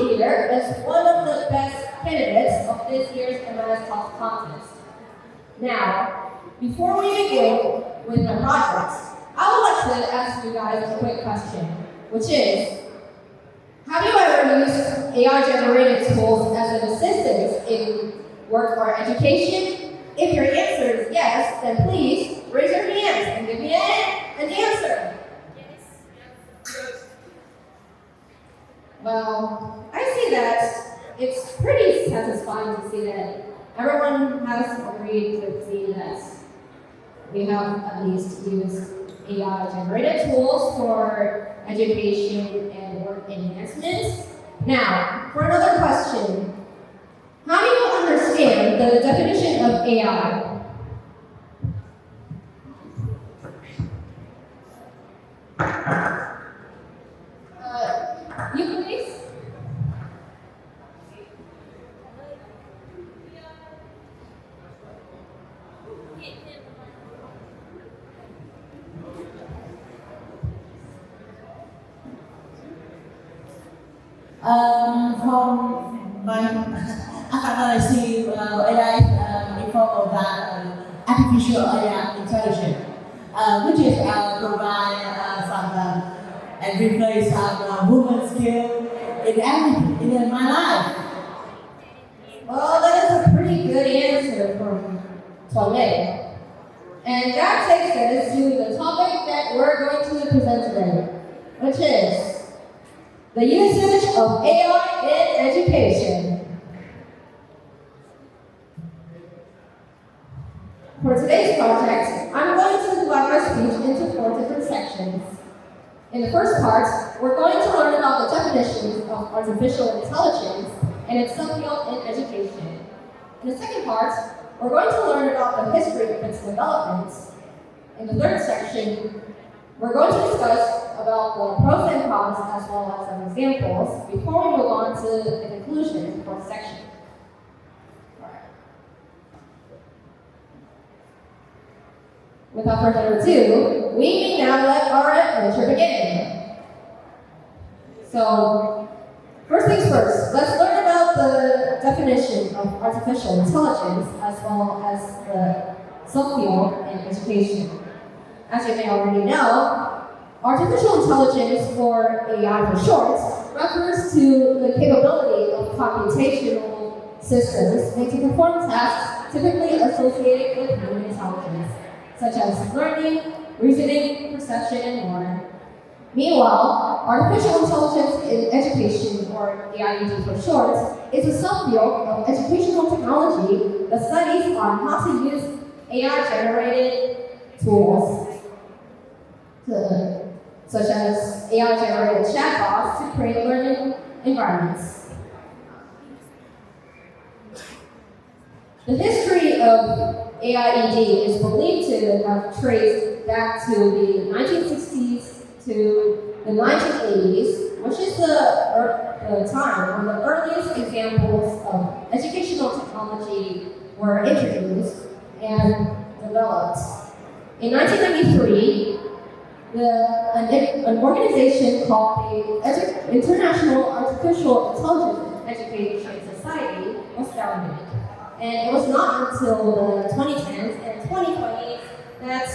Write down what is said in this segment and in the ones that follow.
see here is one of the best candidates of this year's MS Talk contest. Now, before we begin with the projects, I would like to ask you guys a quick question, which is, have you ever used AI-generated tools as an assistance in work or education? If your answer is yes, then please raise your hands and give me an answer. Yes. Well, I see that it's pretty satisfying to see that everyone has agreed with me that we have at least used AI-generated tools for education and work enhancements. Now, for another question, how do you understand the definition of AI? You please? From my I see AI in form of artificial AI intelligence, which is provide some and replace some human skill in my life. Well, that is a pretty good answer from TIòng. And that takes us to the topic that we're going to present today, which is the usage of AI in education. For today's project, I'm going to divide my speech into 4 different sections. In the first part, we're going to learn about the definitions of artificial intelligence and its subfield in education. In the second part, we're going to learn about the history of its development. In the third section, we're going to discuss about the pros and cons as well as some examples before we move on to the conclusion in the fourth section. Without further ado, we may now let our adventure begin. So, first things first, let's learn about the definition of artificial intelligence as well as the subfield in education. As you may already know, artificial intelligence, or AI for short, refers to the capability of computational systems made to perform tasks typically associated with human intelligence, such as learning, reasoning, perception, and more. Meanwhile, artificial intelligence in education, or AIED for short, is a subfield of educational technology that studies on how to use AI-generated tools, such as AI-generated chatbots to create learning environments. The history of AIED is believed to have traced back to the 1960s to the 1980s, which is the time when the earliest examples of educational technology were introduced and developed. In 1993, an organization called the International Artificial Intelligence Education Society was founded. And it was not until the 2010s and 2020s that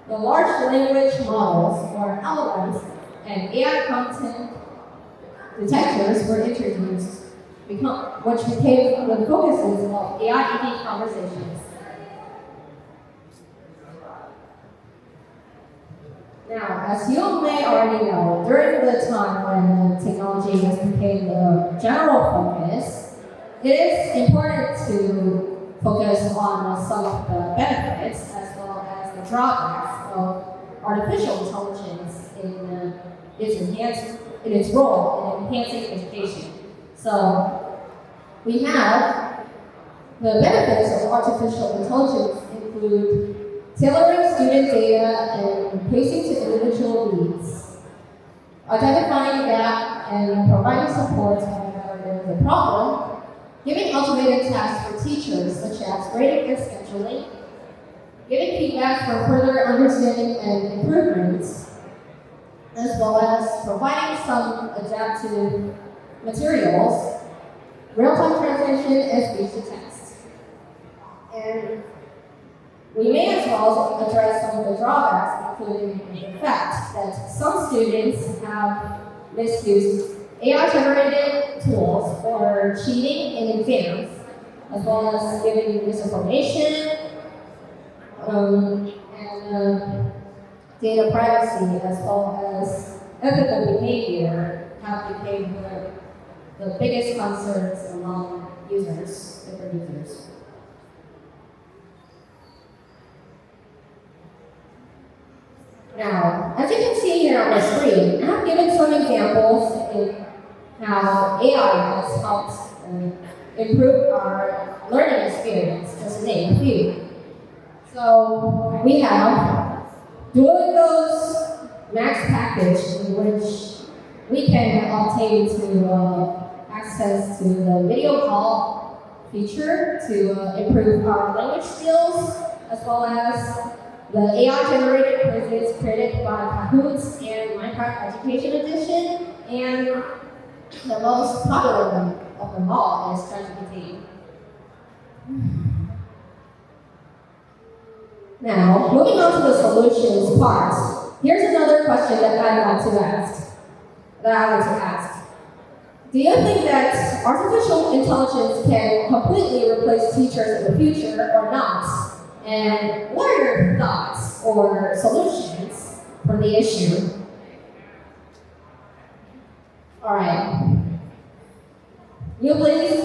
the large language models, or LLMs, and AI content detectors were introduced, which became the focuses of AIED conversations. Now, as you may already know, during the time when technology has become the general focus, it is important to focus on some of the benefits as well as the drawbacks of artificial intelligence in its role in enhancing education. So, we have the benefits of artificial intelligence include tailoring student data and pacing to individual needs, identifying gap and providing support whenever there is a problem, giving automated tasks for teachers such as grading and scheduling, giving feedback for further understanding and improvements, as well as providing some adaptive materials, real-time translation, and speech-to-text. And we may as well address some of the drawbacks, including the fact that some students have misused AI-generated tools for cheating in exams, as well as giving misinformation, and data privacy, as well as ethical behavior, have become the biggest concerns among users, different users. Now, as you can see here on the screen, I have given some examples in how AI has helped improve our learning experience, just to name a few. So we have Duolingo's Max package, in which we can obtain access to the video call feature to improve our language skills, as well as the AI-generated quizzes created by Kahoots and Minecraft Education Edition, and the most popular one of them all is ChatGPT. Now, moving on to the solutions part, here's another question that I want to ask. Do you think that artificial intelligence can completely replace teachers in the future or not? And what are your thoughts or solutions for the issue? All right. You please.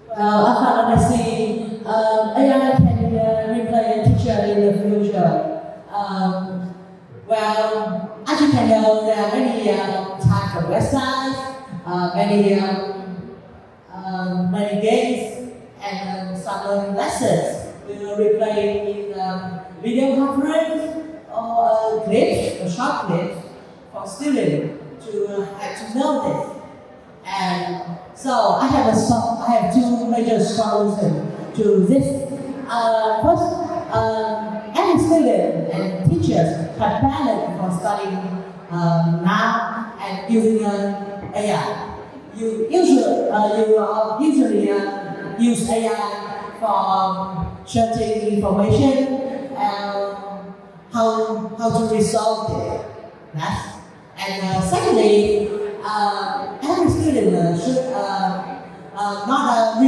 Well, I found that I see AI can replace a teacher in the future. Well, as you can know, there are many types of websites, many games, and some learning lessons. We will replay in video conference or clips, or short clips for students to know this. And so I have two major solutions to this. First, every student and teachers have balance for studying now and using AI. You usually use AI for searching information and how to resolve it. And secondly, every student should not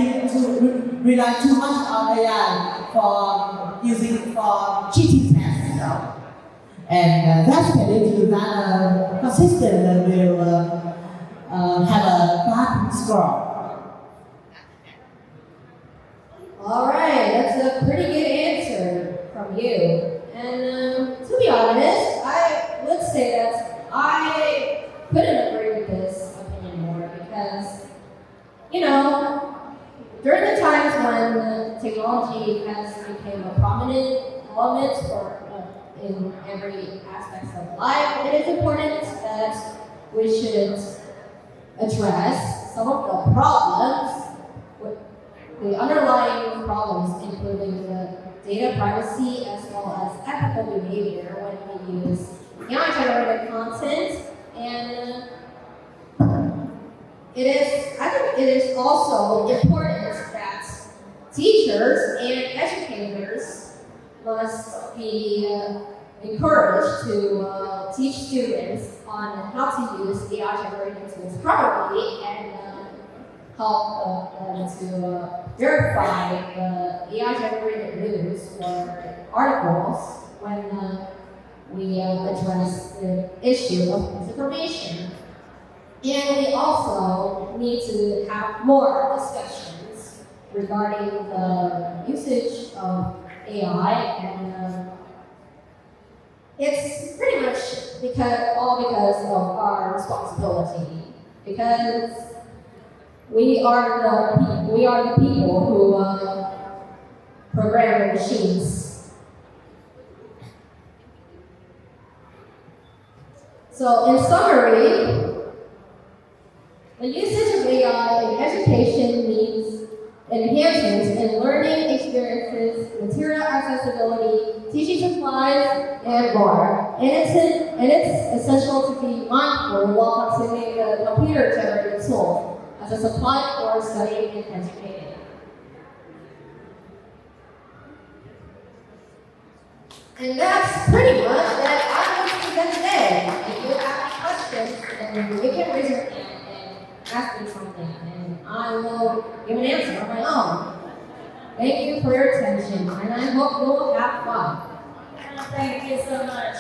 rely too much on AI for cheating tests. And that can lead to that consistent will have a bad score. All right, that's a pretty good answer from you. And to be honest, I would say that I couldn't agree with this opinion more because, during the times when technology has become a prominent element in every aspect of life, it is important that we should address some of the problems, the underlying problems, including the data privacy as well as ethical behavior when we use AI-generated content. And I think it is also important that teachers and educators must be encouraged to teach students on how to use AI-generated tools properly and help them to verify the AI-generated news or articles when we address the issue of misinformation. And we also need to have more discussions regarding the usage of AI, and it's pretty much all because of our responsibility. Because we are the people who program the machines. So in summary, the usage of AI in education means enhancements in learning experiences, material accessibility, teaching supplies, and more. And it's essential to be mindful while considering the computer-generated tool as a supply for studying and educating. And that's pretty much that I'm going to present today. If you have questions, then you can raise your hand and ask me something, and I will give an answer on my own. Thank you for your attention, and I hope you will have fun. Thank you so much.